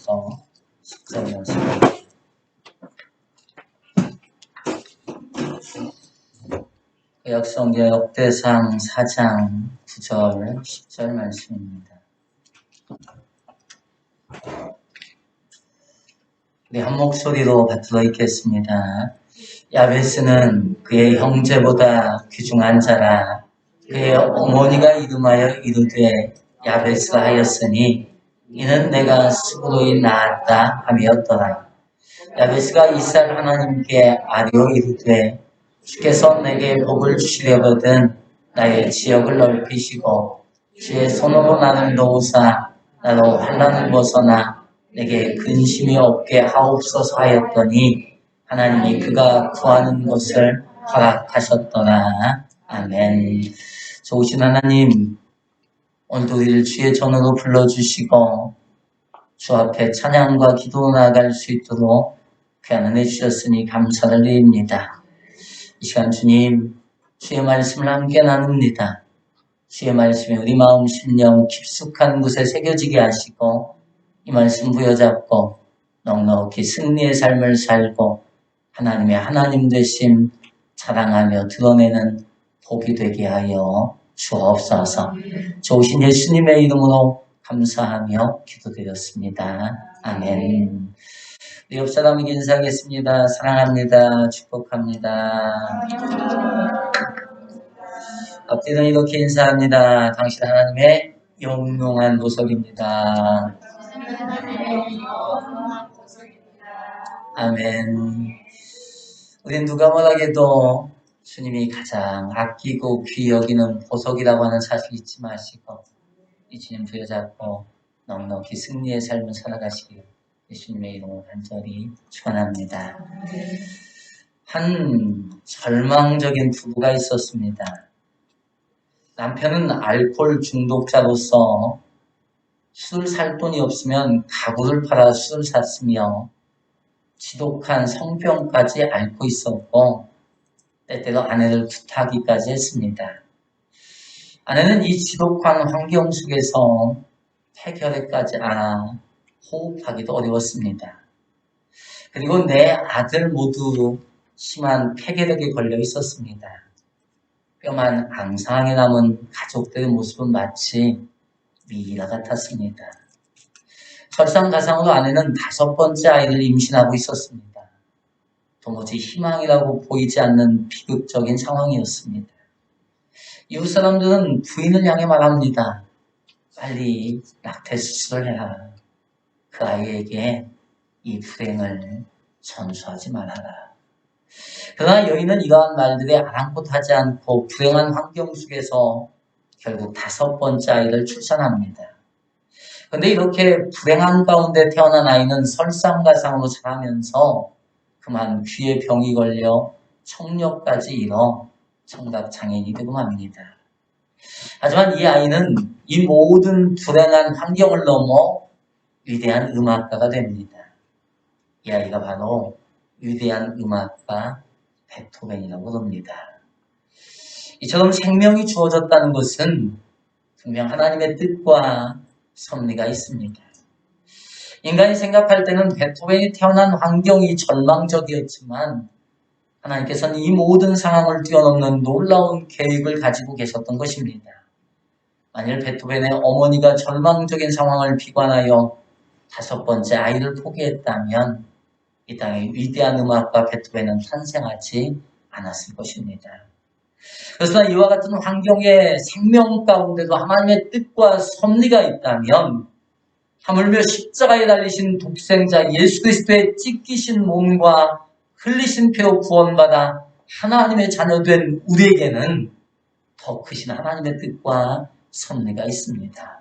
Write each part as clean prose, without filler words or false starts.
1절부터 10절 말씀입니다. 구약성경 역대상 4장 9절 10절 말씀입니다. 우리 한 목소리로 받들어 읽겠습니다. 야베스는 그의 형제보다 귀중한 자라. 그의 어머니가 이름하여 이르되 야베스라 하였으니 이는 내가 수고로이 낳았다 함이었더라. 야베스가 이스라엘 하나님께 아뢰어 이르되 주께서 내게 복을 주시려거든 나의 지역을 넓히시고 주의 손으로 나를 놓으사 나로 환난을 벗어나 내게 근심이 없게 하옵소서 하였더니 하나님이 그가 구하는 것을 허락하셨더라. 아멘. 좋으신 하나님, 오늘도 우리를 주의 전으로 불러주시고 주 앞에 찬양과 기도로 나아갈 수 있도록 귀한 은혜 주셨으니 감사를 드립니다. 이 시간 주님, 주의 말씀을 함께 나눕니다. 주의 말씀이 우리 마음 심령 깊숙한 곳에 새겨지게 하시고 이 말씀 부여잡고 넉넉히 승리의 삶을 살고 하나님의 하나님 되심 자랑하며 드러내는 복이 되게 하여 주옵소서. 좋으신 예수님의 이름으로 감사하며 기도드렸습니다. 아멘. 우리 옆 사람에게 인사하겠습니다. 사랑합니다. 축복합니다. 앞뒤는 이렇게 인사합니다. 당신 하나님의 영롱한 보석입니다. 아멘. 우린 누가 뭐라해도 주님이 가장 아끼고 귀히 여기는 보석이라고 하는 사실 잊지 마시고 이 주님 부여잡고 넉넉히 승리의 삶을 살아가시길 예수님의 이름으로 간절히 축원합니다. 한 절망적인 부부가 있었습니다. 남편은 알코올 중독자로서 술 살 돈이 없으면 가구를 팔아 술을 샀으며 지독한 성병까지 앓고 있었고 때때로 아내를 구타하기까지 했습니다. 아내는 이 지독한 환경 속에서 폐결핵까지 앓아 호흡하기도 어려웠습니다. 그리고 내 아들 모두 심한 폐결핵에 걸려 있었습니다. 뼈만 앙상하게 남은 가족들의 모습은 마치 미이라 같았습니다. 설상가상으로 아내는 5번째 아이를 임신하고 있었습니다. 도무지 희망이라고 보이지 않는 비극적인 상황이었습니다. 이웃 사람들은 부인을 향해 말합니다. 빨리 낙태 수술을 해라. 그 아이에게 이 불행을 전수하지 말아라. 그러나 여인은 이러한 말들에 아랑곳하지 않고 불행한 환경 속에서 결국 5번째 아이를 출산합니다. 그런데 이렇게 불행한 가운데 태어난 아이는 설상가상으로 자라면서 그만 귀에 병이 걸려 청력까지 잃어 청각장애인이 되고 맙니다. 하지만 이 아이는 이 모든 불행한 환경을 넘어 위대한 음악가가 됩니다. 이 아이가 바로 위대한 음악가 베토벤이라고 합니다. 이처럼 생명이 주어졌다는 것은 분명 하나님의 뜻과 섭리가 있습니다. 인간이 생각할 때는 베토벤이 태어난 환경이 절망적이었지만 하나님께서는 이 모든 상황을 뛰어넘는 놀라운 계획을 가지고 계셨던 것입니다. 만일 베토벤의 어머니가 절망적인 상황을 비관하여 5번째 아이를 포기했다면 이 땅에 위대한 음악가 베토벤은 탄생하지 않았을 것입니다. 그래서 이와 같은 환경의 생명 가운데도 하나님의 뜻과 섭리가 있다면 하물며 십자가에 달리신 독생자 예수 그리스도의 찢기신 몸과 흘리신 피로 구원받아 하나님의 자녀된 우리에게는 더 크신 하나님의 뜻과 섭리가 있습니다.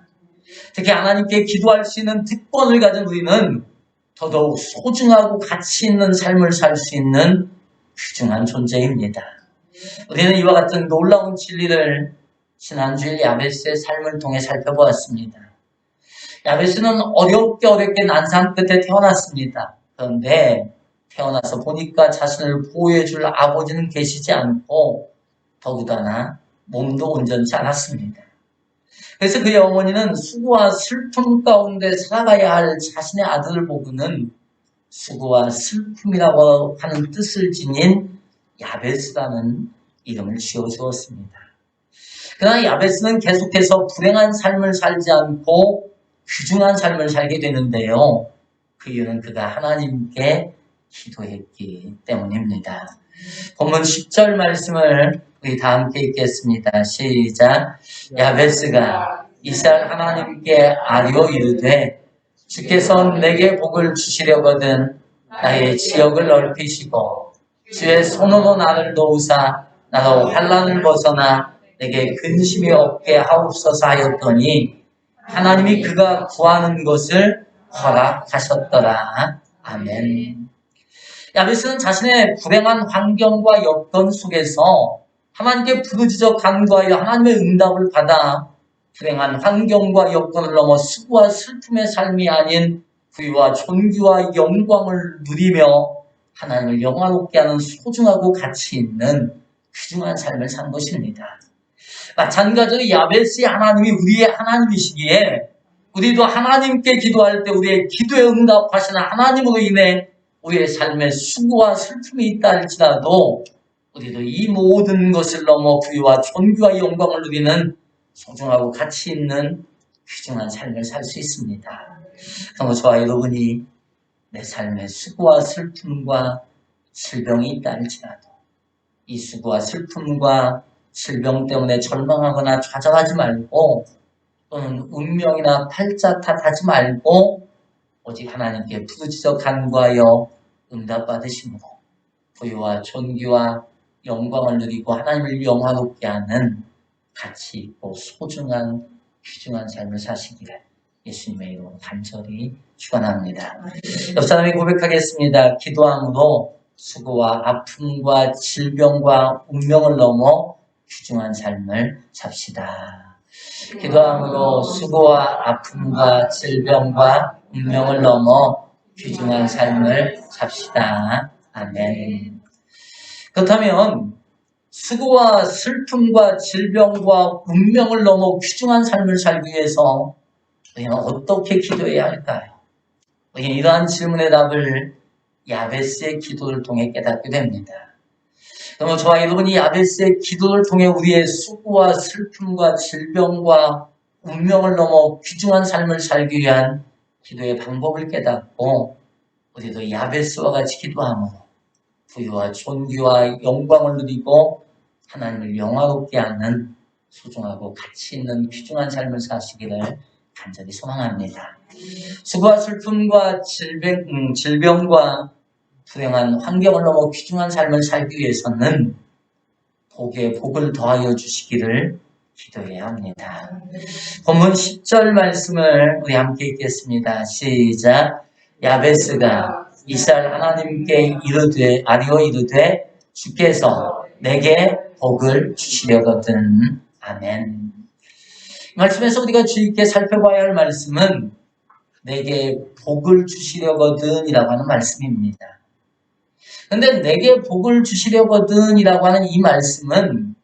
특히 하나님께 기도할 수 있는 특권을 가진 우리는 더더욱 소중하고 가치 있는 삶을 살 수 있는 귀중한 존재입니다. 우리는 이와 같은 놀라운 진리를 지난주일 야베스의 삶을 통해 살펴보았습니다. 야베스는 어렵게 난산 끝에 태어났습니다. 그런데 태어나서 보니까 자신을 보호해줄 아버지는 계시지 않고 더구나 몸도 온전치 않았습니다. 그래서 그의 어머니는 수고와 슬픔 가운데 살아가야 할 자신의 아들을 보고는 수고와 슬픔이라고 하는 뜻을 지닌 야베스라는 이름을 지어주었습니다. 그러나 야베스는 계속해서 불행한 삶을 살지 않고 귀중한 삶을 살게 되는데요. 그 이유는 그가 하나님께 기도했기 때문입니다. 본문 10절 말씀을 우리 다 함께 읽겠습니다. 시작. 야베스가 이스라엘 하나님께 아뢰어 이르되 주께서 내게 복을 주시려거든 나의 지역을 넓히시고 주의 손으로 나를 도우사 나로 환난을 벗어나 내게 근심이 없게 하옵소서 하였더니 하나님이 그가 구하는 것을 허락하셨더라. 아멘. 야베스는 자신의 불행한 환경과 여건 속에서 하나님께 부르짖어 간구하여 하나님의 응답을 받아 불행한 환경과 여건을 넘어 수고와 슬픔의 삶이 아닌 부유와 존귀와 영광을 누리며 하나님을 영화롭게 하는 소중하고 가치 있는 귀중한 삶을 산 것입니다. 마찬가지로 야베스의 하나님이 우리의 하나님이시기에 우리도 하나님께 기도할 때 우리의 기도에 응답하시는 하나님으로 인해 우리의 삶에 수고와 슬픔이 있다 할지라도 우리도 이 모든 것을 넘어 부유와 존귀와 영광을 누리는 소중하고 가치 있는 귀중한 삶을 살 수 있습니다. 그럼 저와 여러분이 내 삶에 수고와 슬픔과 질병이 있다 할지라도 이 수고와 슬픔과 질병 때문에 절망하거나 좌절하지 말고 또는 운명이나 팔자 탓하지 말고 오직 하나님께 부르짖어 간구하여 응답받으심으로 부유와 존귀와 영광을 누리고 하나님을 영화롭게 하는 가치 있고 소중한 귀중한 삶을 사시기를 예수님의 이름으로 간절히 축원합니다. 옆 사람이 고백하겠습니다. 기도함으로 수고와 아픔과 질병과 운명을 넘어 귀중한 삶을 삽시다. 기도함으로 수고와 아픔과 질병과 운명을 넘어 귀중한 삶을 삽시다. 아멘. 그렇다면 수고와 슬픔과 질병과 운명을 넘어 귀중한 삶을 살기 위해서 우리는 어떻게 기도해야 할까요? 우리는 이러한 질문의 답을 야베스의 기도를 통해 깨닫게 됩니다. 그러면 저와 여러분이 야베스의 기도를 통해 우리의 수고와 슬픔과 질병과 운명을 넘어 귀중한 삶을 살기 위한 기도의 방법을 깨닫고 우리도 야베스와 같이 기도함으로 부유와 존귀와 영광을 누리고 하나님을 영화롭게 하는 소중하고 가치 있는 귀중한 삶을 사시기를 간절히 소망합니다. 수고와 슬픔과 질병과 불행한 환경을 넘어 귀중한 삶을 살기 위해서는 복에 복을 더하여 주시기를 기도해야 합니다. 본문 10절 말씀을 우리 함께 읽겠습니다. 시작. 야베스가 이스라엘 하나님께 아뢰어 이르되 주께서 내게 복을 주시려거든. 아멘. 이 말씀에서 우리가 주의 깊게 살펴봐야 할 말씀은 내게 복을 주시려거든 이라고 하는 말씀입니다. 근데 내게 복을 주시려거든 이라고 하는 이 말씀은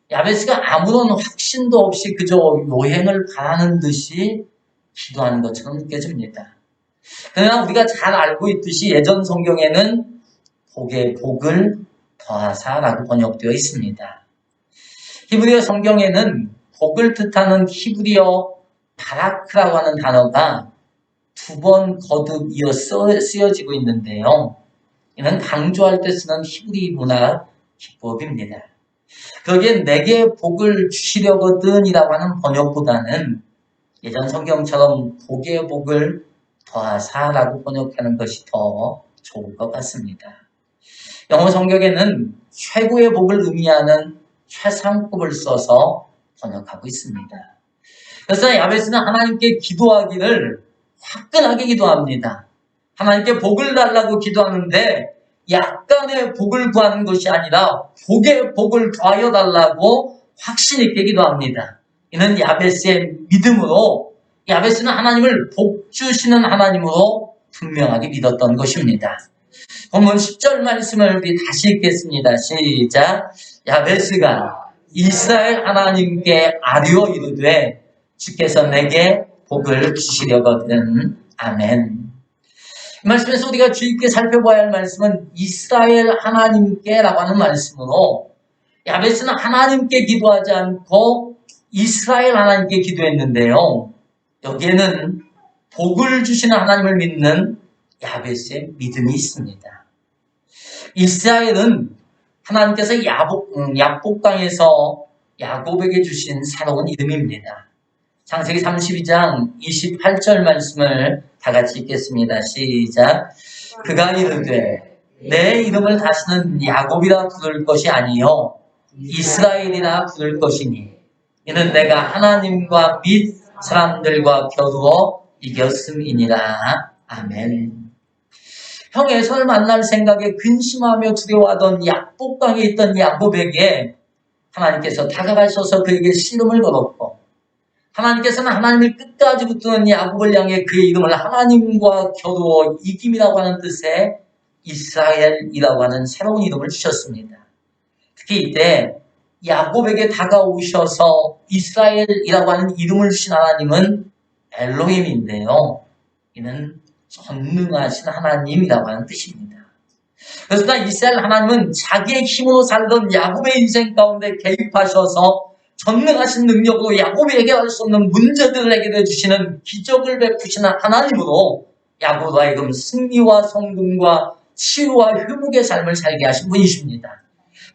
야베스가 아무런 확신도 없이 그저 요행을 바라는 듯이 기도하는 것처럼 느껴집니다. 그러나 우리가 잘 알고 있듯이 예전 성경에는 복에 복을 더하사라고 번역되어 있습니다. 히브리어 성경에는 복을 뜻하는 히브리어 바라크라고 하는 단어가 2번 거듭 이어 쓰여지고 있는데요. 이는 강조할 때 쓰는 히브리 문화 기법입니다. 거기에 내게 복을 주시려거든 이라고 하는 번역보다는 예전 성경처럼 복의 복을 더하사라고 번역하는 것이 더 좋을 것 같습니다. 영어 성경에는 최고의 복을 의미하는 최상급을 써서 번역하고 있습니다. 그래서 야베스는 하나님께 기도하기를 화끈하게 기도합니다. 하나님께 복을 달라고 기도하는데 약간의 복을 구하는 것이 아니라 복의 복을 더하여 달라고 확신 있게 기도합니다. 이는 야베스의 믿음으로 야베스는 하나님을 복 주시는 하나님으로 분명하게 믿었던 것입니다. 본문 10절 말씀을 우리 다시 읽겠습니다. 시작. 야베스가 이스라엘 하나님께 아뢰어 이르되 주께서 내게 복을 주시려거든. 아멘. 이 말씀에서 우리가 주의 깊게 살펴봐야 할 말씀은 이스라엘 하나님께라고 하는 말씀으로, 야베스는 하나님께 기도하지 않고 이스라엘 하나님께 기도했는데요. 여기에는 복을 주시는 하나님을 믿는 야베스의 믿음이 있습니다. 이스라엘은 하나님께서 야복강에서 야곱에게 주신 새로운 이름입니다. 창세기 32장 28절 말씀을 다 같이 읽겠습니다. 시작. 그가 이르되 내 이름을 다시는 야곱이라 부를 것이 아니요 이스라엘이라 부를 것이니 이는 내가 하나님과 및 사람들과 겨루어 이겼음이니라. 아멘. 형 에서를 만날 생각에 근심하며 두려워하던 야복강에 있던 야곱에게 하나님께서 다가가셔서 그에게 씨름을 걸었고, 하나님께서는 하나님을 끝까지 붙드는 야곱을 향해 그의 이름을 하나님과 겨루어 이김이라고 하는 뜻의 이스라엘이라고 하는 새로운 이름을 주셨습니다. 특히 이때 야곱에게 다가오셔서 이스라엘이라고 하는 이름을 주신 하나님은 엘로힘인데요. 이는 전능하신 하나님이라고 하는 뜻입니다. 그래서 이스라엘 하나님은 자기의 힘으로 살던 야곱의 인생 가운데 개입하셔서 전능하신 능력으로 야곱이 해결할 수 없는 문제들을 해결해 주시는 기적을 베푸시는 하나님으로 야곱으로 하여금 승리와 성공과 치유와 회복의 삶을 살게 하신 분이십니다.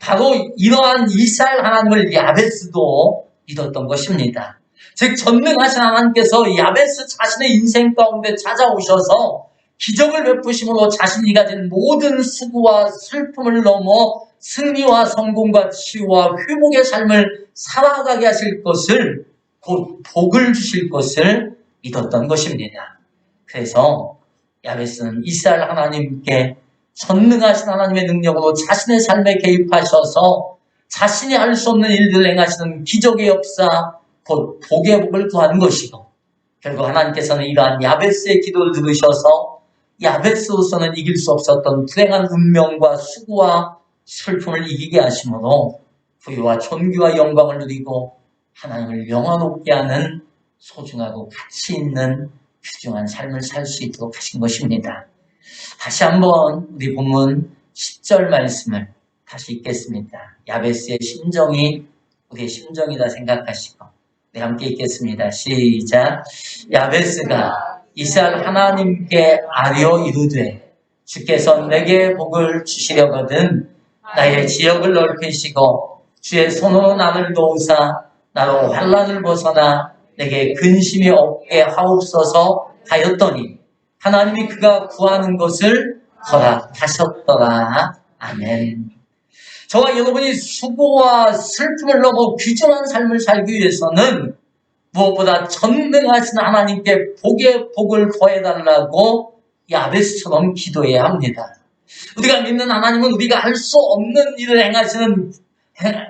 바로 이러한 이스라엘 하나님을 야베스도 믿었던 것입니다. 즉 전능하신 하나님께서 야베스 자신의 인생 가운데 찾아오셔서 기적을 베푸심으로 자신이 가진 모든 수고와 슬픔을 넘어 승리와 성공과 치유와 회복의 삶을 살아가게 하실 것을, 곧 복을 주실 것을 믿었던 것입니다. 그래서 야베스는 이스라엘 하나님께 전능하신 하나님의 능력으로 자신의 삶에 개입하셔서 자신이 할 수 없는 일들을 행하시는 기적의 역사, 곧 복의 복을 구하는 것이고, 결국 하나님께서는 이러한 야베스의 기도를 들으셔서 야베스로서는 이길 수 없었던 불행한 운명과 수고와 슬픔을 이기게 하심으로 부유와 존귀와 영광을 누리고 하나님을 영화롭게 하는 소중하고 가치 있는 귀중한 삶을 살 수 있도록 하신 것입니다. 다시 한번 우리 본문 10절 말씀을 다시 읽겠습니다. 야베스의 심정이 우리의 심정이다 생각하시고 네, 함께 읽겠습니다. 시작. 야베스가 이스라엘 하나님께 아뢰어 이르되 주께서 내게 복을 주시려거든 나의 지역을 넓히시고 주의 손으로 나를 도우사 나로 환난을 벗어나 내게 근심이 없게 하옵소서 하였더니 하나님이 그가 구하는 것을 허락하셨더라. 아멘. 저와 여러분이 수고와 슬픔을 넘어 귀중한 삶을 살기 위해서는 무엇보다 전능하신 하나님께 복의 복을 더해달라고 야베스처럼 기도해야 합니다. 우리가 믿는 하나님은 우리가 할 수 없는 일을 행하시는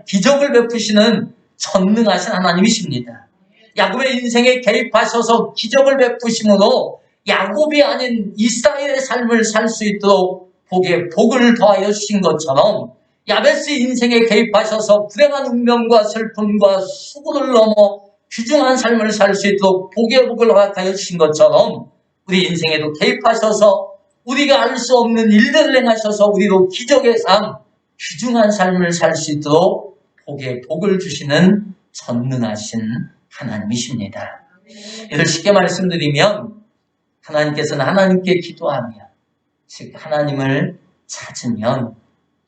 기적을 베푸시는 전능하신 하나님이십니다. 야곱의 인생에 개입하셔서 기적을 베푸심으로 야곱이 아닌 이스라엘의 삶을 살 수 있도록 복의 복을 더하여 주신 것처럼 야베스 인생에 개입하셔서 불행한 운명과 슬픔과 수고를 넘어 귀중한 삶을 살 수 있도록 복의 복을 허락하여 주신 것처럼 우리 인생에도 개입하셔서 우리가 알 수 없는 일들을 행하셔서 우리도 기적의 삶, 귀중한 삶을 살 수 있도록 복의 복을 주시는 전능하신 하나님이십니다. 이를 쉽게 말씀드리면 하나님께서는 하나님께 기도하며 즉 하나님을 찾으면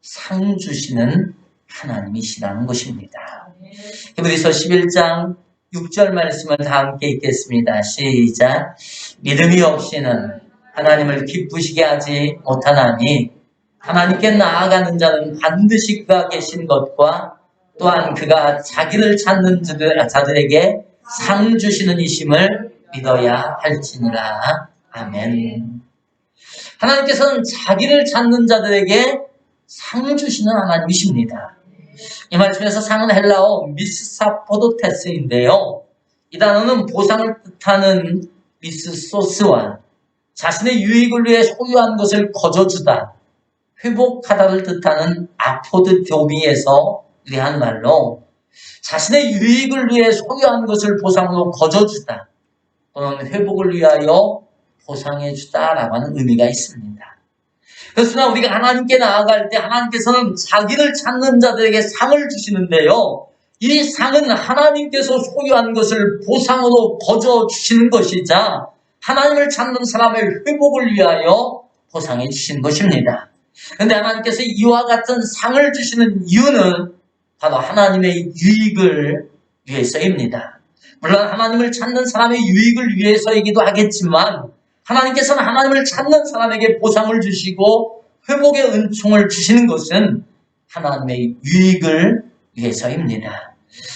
상 주시는 하나님이시라는 것입니다. 히브리서 11장 6절 말씀을 다 함께 읽겠습니다. 시작. 믿음이 없이는 하나님을 기쁘시게 하지 못하나니 하나님께 나아가는 자는 반드시 그가 계신 것과 또한 그가 자기를 찾는 자들에게 상 주시는 이심을 믿어야 할지니라. 아멘. 하나님께서는 자기를 찾는 자들에게 상 주시는 하나님이십니다. 이 말씀에서 상은 헬라어 미스사포도테스인데요. 이 단어는 보상을 뜻하는 미스소스와 자신의 유익을 위해 소유한 것을 거저주다, 회복하다를 뜻하는 아포드교미에서 유래한 말로 자신의 유익을 위해 소유한 것을 보상으로 거저주다 또는 회복을 위하여 보상해주다라고 하는 의미가 있습니다. 그렇으나 우리가 하나님께 나아갈 때 하나님께서는 자기를 찾는 자들에게 상을 주시는데요. 이 상은 하나님께서 소유한 것을 보상으로 거저 주시는 것이자 하나님을 찾는 사람의 회복을 위하여 보상해 주신 것입니다. 그런데 하나님께서 이와 같은 상을 주시는 이유는 바로 하나님의 유익을 위해서입니다. 물론 하나님을 찾는 사람의 유익을 위해서이기도 하겠지만 하나님께서는 하나님을 찾는 사람에게 보상을 주시고 회복의 은총을 주시는 것은 하나님의 유익을 위해서입니다.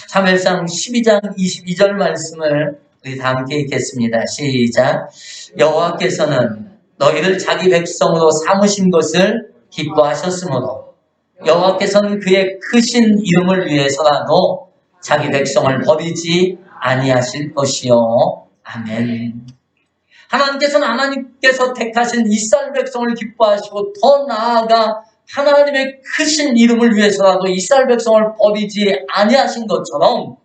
사무엘상 12장 22절 말씀을 우리 다 함께 읽겠습니다. 시작. 여호와께서는 너희를 자기 백성으로 삼으신 것을 기뻐하셨으므로 여호와께서는 그의 크신 이름을 위해서라도 자기 백성을 버리지 아니하실 것이요. 아멘. 하나님께서 택하신 이스라엘 백성을 기뻐하시고 더 나아가 하나님의 크신 이름을 위해서라도 이스라엘 백성을 버리지 아니하신 것처럼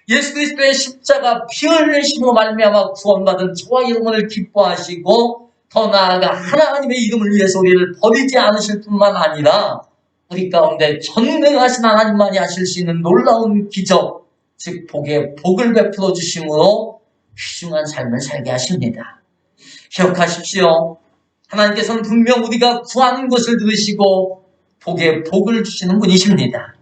예수 그리스도의 십자가 피 흘리심으로 말미암아 구원받은 저와 여러분을 기뻐하시고 더 나아가 하나님의 이름을 위해서 우리를 버리지 않으실 뿐만 아니라 우리 가운데 전능하신 하나님만이 하실 수 있는 놀라운 기적, 즉 복을 베풀어 주심으로 귀중한 삶을 살게 하십니다. 기억하십시오. 하나님께서는 분명 우리가 구하는 것을 들으시고 복을 주시는 분이십니다.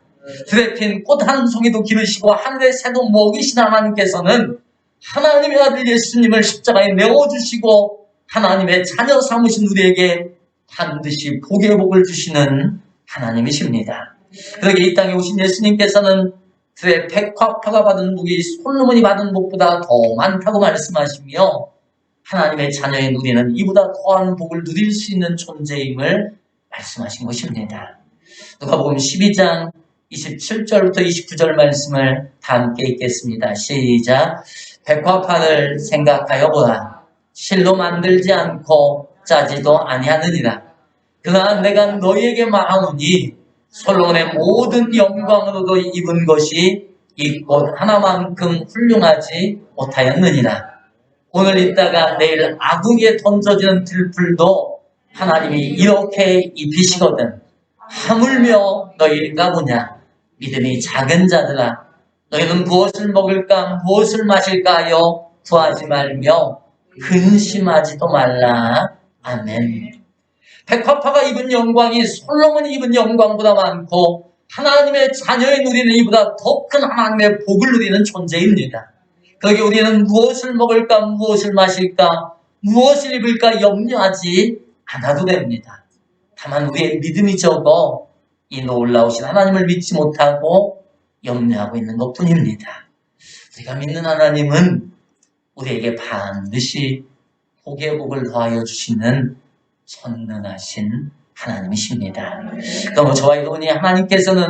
들에 핀 꽃 한 송이도 기르시고 하늘의 새도 먹이신 하나님께서는 하나님의 아들 예수님을 십자가에 내어주시고 하나님의 자녀 삼으신 우리에게 반드시 복을 주시는 하나님이십니다. 그러게 이 땅에 오신 예수님께서는 들에 백화파가 받은 복이 솔로몬이 받은 복보다 더 많다고 말씀하시며 하나님의 자녀인 우리는 이보다 더한 복을 누릴 수 있는 존재임을 말씀하신 것입니다. 누가복음 12장 27절부터 29절 말씀을 다 함께 읽겠습니다. 시작. 백화판을 생각하여 보라. 실로 만들지 않고 짜지도 아니하느니라. 그러나 내가 너희에게 말하노니 솔로몬의 모든 영광으로도 입은 것이 이 꽃 하나만큼 훌륭하지 못하였느니라. 오늘 있다가 내일 아궁이에 던져지는 들풀도 하나님이 이렇게 입히시거든. 하물며 너희가 뭐냐? 믿음이 작은 자들아, 너희는 무엇을 먹을까 무엇을 마실까 하여 구하지 말며 근심하지도 말라. 아멘. 백화파가 입은 영광이 솔로몬이 입은 영광보다 많고 하나님의 자녀인 우리는 이보다 더 큰 하나님의 복을 누리는 존재입니다. 거기 우리는 무엇을 먹을까 무엇을 마실까 무엇을 입을까 염려하지 않아도 됩니다. 다만 우리의 믿음이 적어 이 놀라우신 하나님을 믿지 못하고 염려하고 있는 것뿐입니다. 우리가 믿는 하나님은 우리에게 반드시 복의 복을 더하여 주시는 전능하신 하나님이십니다. 그럼 저와 여러분이 하나님께서는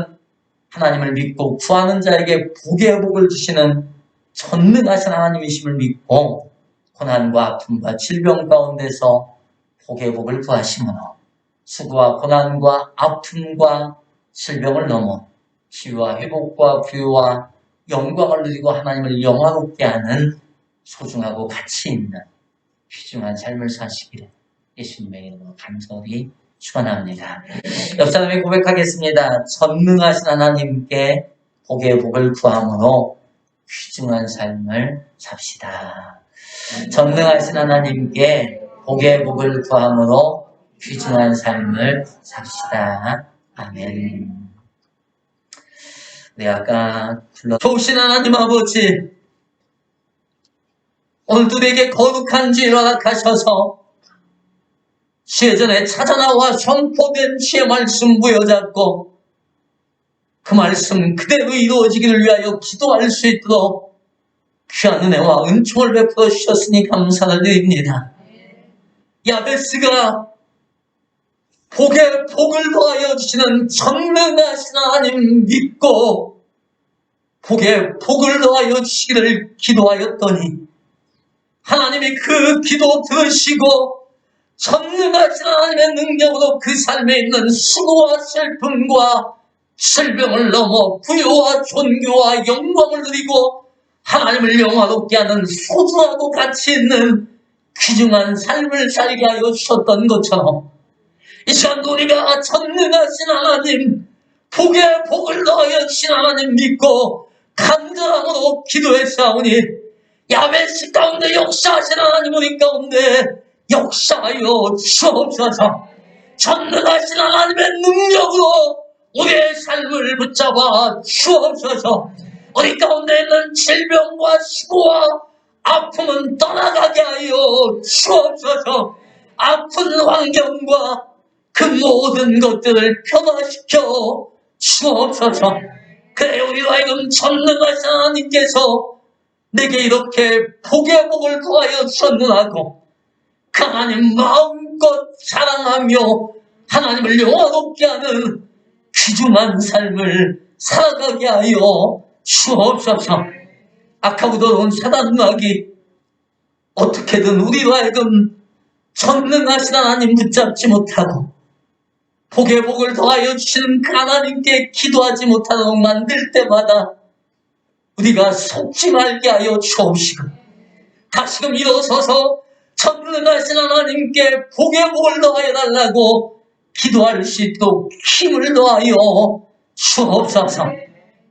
하나님을 믿고 구하는 자에게 복의 복을 주시는 전능하신 하나님이심을 믿고 고난과 아픔과 질병 가운데서 복의 복을 구하심으로 수고와 고난과 아픔과 질병을 넘어 치유와 회복과 부유와 영광을 누리고 하나님을 영화롭게 하는 소중하고 가치 있는 귀중한 삶을 사시기를 예수님의 이름으로 간절히 축원합니다. 옆 사람이 고백하겠습니다. 전능하신 하나님께 복의 복을 구함으로 귀중한 삶을 삽시다. 전능하신 하나님께 복의 복을 구함으로 귀중한 삶을 삽시다. 아멘. 우리 아까 좋으신 하나님 아버지, 오늘도 우리에게 거룩한 지혜를 허락하셔서 예전에 찾아나와 선포된 주의 말씀 부여잡고 그 말씀 그대로 이루어지기를 위하여 기도할 수 있도록 귀한 은혜와 은총을 베풀어 주셨으니 감사를 드립니다. 야베스가 복에 복을 더하여 주시는 전능하신 하나님 믿고 복에 복을 더하여 주시기를 기도하였더니 하나님이 그 기도 들으시고 전능하신 하나님의 능력으로 그 삶에 있는 수고와 슬픔과 질병을 넘어 부여와 존귀와 영광을 누리고 하나님을 영화롭게 하는 소중하고 가치 있는 귀중한 삶을 살게 하여 주셨던 것처럼 이 시간도 우리가 전능하신 하나님, 복에 복을 더하여 주신 하나님 믿고 간절함으로 기도했사오니 야베시 가운데 역사하신 하나님 우리 가운데 역사하여 주옵소서. 전능하신 하나님의 능력으로 우리의 삶을 붙잡아 주옵소서. 우리 가운데 있는 질병과 시고와 아픔은 떠나가게 하여 주옵소서. 아픈 환경과 그 모든 것들을 변화시켜 주옵소서. 그래 우리로 하여금 전능하신 하나님께서 내게 이렇게 복의 복을 더하여 주셨느라고 그 하나님 마음껏 사랑하며 하나님을 영화롭게 하는 귀중한 삶을 살아가게 하여 주옵소서. 악하고 더러운 사단 마귀 어떻게든 우리로 하여금 전능하신 하나님 붙잡지 못하고 복의 복을 더하여 주시는 그 하나님께 기도하지 못하도록 만들 때마다 우리가 속지 말게 하여 주옵시고 다시금 일어서서 전능하신 하나님께 복의 복을 더하여 달라고 기도할 수 있도록 힘을 더하여 주옵소서.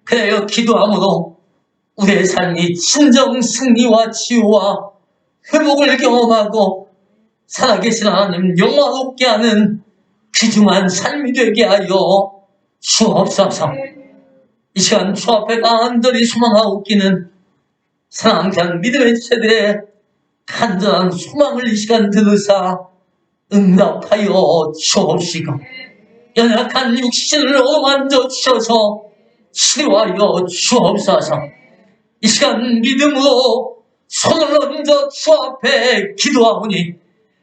그래요 기도함으로 우리의 삶이 진정 승리와 치유와 회복을 경험하고 살아계신 하나님 영화롭게 하는 귀중한 삶이 되게 하여 주옵소서. 이 시간 주 앞에 간절히 소망하고 있기는 사랑하는 믿음의 세대에 간절한 소망을 이 시간 들으사 응답하여 주옵시고 연약한 육신을 어루만져 주셔서 치료하여 주옵소서. 이 시간 믿음으로 손을 얹어 주 앞에 기도하오니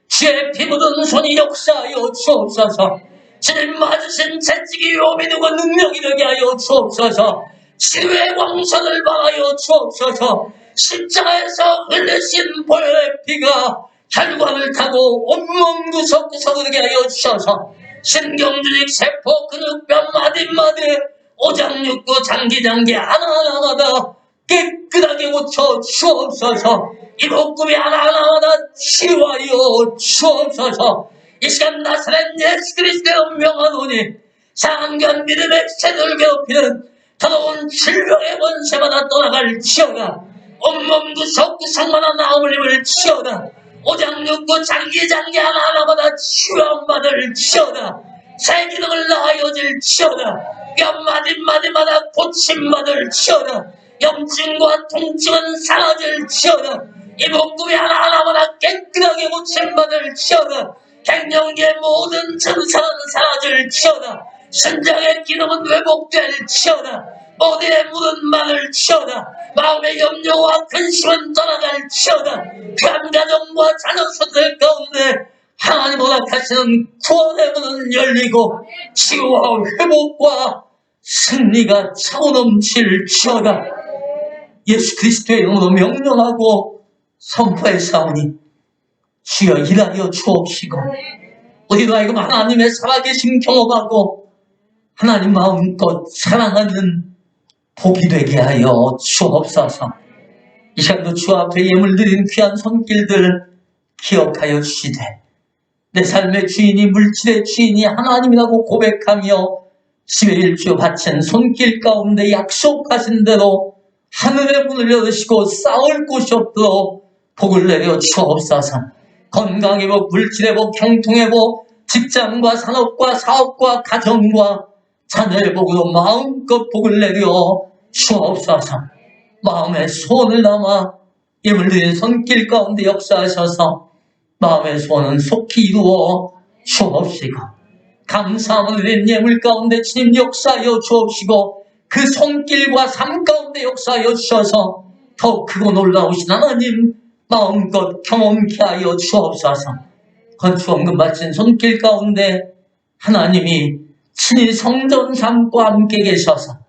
주의 피 묻은 손이 역사하여 주옵소서. 주님 맞으신 채찍이 요미 되고 능력이 되게 하여 주옵소서. 치유의 광선을 받아여 주옵소서. 십자가에서 흘리신 보혈의 피가 혈관을 타고 온몸 구석구석을 되게 하여 주셔서 신경주직 세포 근육 뼈 마디마디 오장육부 장기장기 하나하나마다 깨끗하게 고쳐 주옵소서. 이목구비 하나하나마다 치유하여 주옵소서. 이 시간 나사렛 예수 그리스도의 명하노니 상한 믿음의 세대를 괴롭히는 더러운 질병의 권세마다 떠나갈지어다. 온몸 구석구석마다 나음을 입을 지어다. 오장육부 장기장기 하나하나마다 치유함 받을지어다. 새 기능을 나아여질지어다. 뼈 마디마디마다 고침받을지어다. 염증과 통증은 사라질지어다. 이목구비 하나하나마다 깨끗하게 고침받을지어다. 갱년기의 모든 증상은 사라질지어다. 신장의 기능은 회복될지어다. 어디에 물은 많을지어다. 마음의 염려와 근심은 떠나갈지어다. 한 가정과 자녀들 가운데 하나님 허락하시는 구원의 문은 열리고 치유와 회복과 승리가 차고 넘칠지어다. 예수 그리스도의 이름으로 명령하고 선포했사오니 주여 일하여 주옵시고 우리도 하여금 하나님의 살아계심 경험하고 하나님 마음껏 사랑하는 복이 되게 하여 주옵소서. 이 시간도 주 앞에 예물 드린 귀한 손길들 기억하여 주시되 내 삶의 주인이 물질의 주인이 하나님이라고 고백하며 10일 주 바친 손길 가운데 약속하신 대로 하늘의 문을 열으시고 싸울 곳이 없도록 복을 내려 주옵소서. 건강의 복, 물질의 복, 형통의 복, 직장과 산업과 사업과 가정과 자녀의 복으로 마음껏 복을 내려 주옵소서. 마음의 소원을 담아 예물 드린 손길 가운데 역사하셔서 마음의 소원은 속히 이루어 주옵시고 감사함을 드린 예물 가운데 주님 역사하여 주옵시고 그 손길과 삶 가운데 역사하여 주셔서 더욱 크고 놀라우신 하나님 마음껏 경험케 하여 주옵소서. 건축원금 바친 손길 가운데 하나님이 친히 성전 삼고 함께 계셔서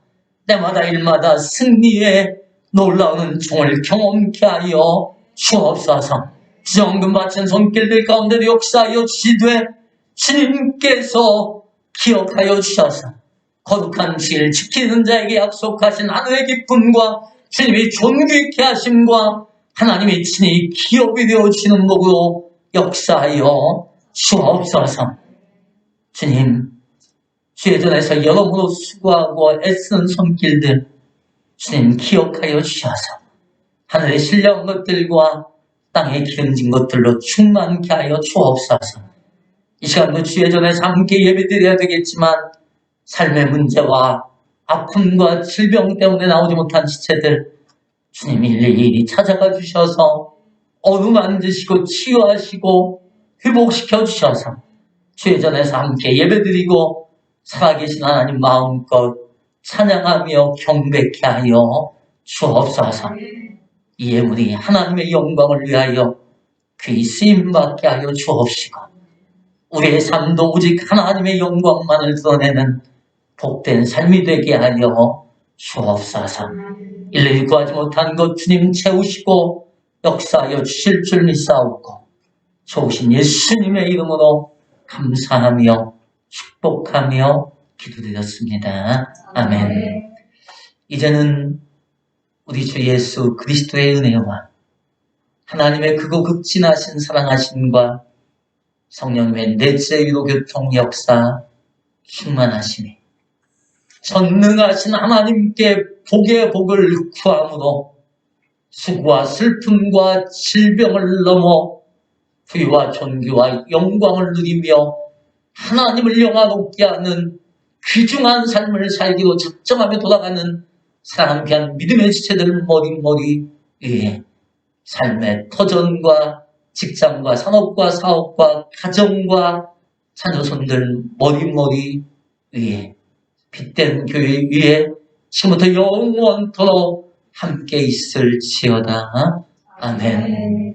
때마다 일마다 승리의 놀라운 종을 경험케 하여 주옵소서. 주정금 바친 손길들 가운데도 역사하여 주시되 주님께서 기억하여 주셔서 거룩한 주일 지키는 자에게 약속하신 하늘의 기쁨과 주님이 존귀케 하심과 하나님이 친히 기업이 되어주시는 법으로 역사하여 주옵소서. 주님, 주의 전에서 여러모로 수고하고 애쓰는 손길들 주님 기억하여 주셔서 하늘에 신령한 것들과 땅에 기름진 것들로 충만케 하여 주옵소서. 이 시간도 주의 전에서 함께 예배드려야 되겠지만 삶의 문제와 아픔과 질병 때문에 나오지 못한 지체들 주님 일일이 찾아가 주셔서 어루만지시고 치유하시고 회복시켜 주셔서 주의 전에서 함께 예배드리고 살아계신 하나님 마음껏 찬양하며 경배케 하여 주옵소서. 이 예물이 하나님의 영광을 위하여 귀히 쓰임받게 하여 주옵시고 우리의 삶도 오직 하나님의 영광만을 드러내는 복된 삶이 되게 하여 주옵소서. 일일이 구하지 못한 것 주님 채우시고 역사하여 주실 줄 믿사옵고 좋으신 예수님의 이름으로 감사하며 축복하며 기도드렸습니다. 아멘. 이제는 우리 주 예수 그리스도의 은혜와 하나님의 크고 극진하신 사랑하심과 성령님의 넷째 위로 교통 역사 충만하심이 전능하신 하나님께 복의 복을 구함으로 수고와 슬픔과 질병을 넘어 부유와 존귀와 영광을 누리며 하나님을 영화롭게 하는 귀중한 삶을 살기로 작정하며 돌아가는 사랑하는 귀한 믿음의 지체들 머리 위에 삶의 터전과 직장과 산업과 사업과 가정과 자녀손들 머리 위에 빛된 교회 위에 지금부터 영원토록 함께 있을지어다. 아멘.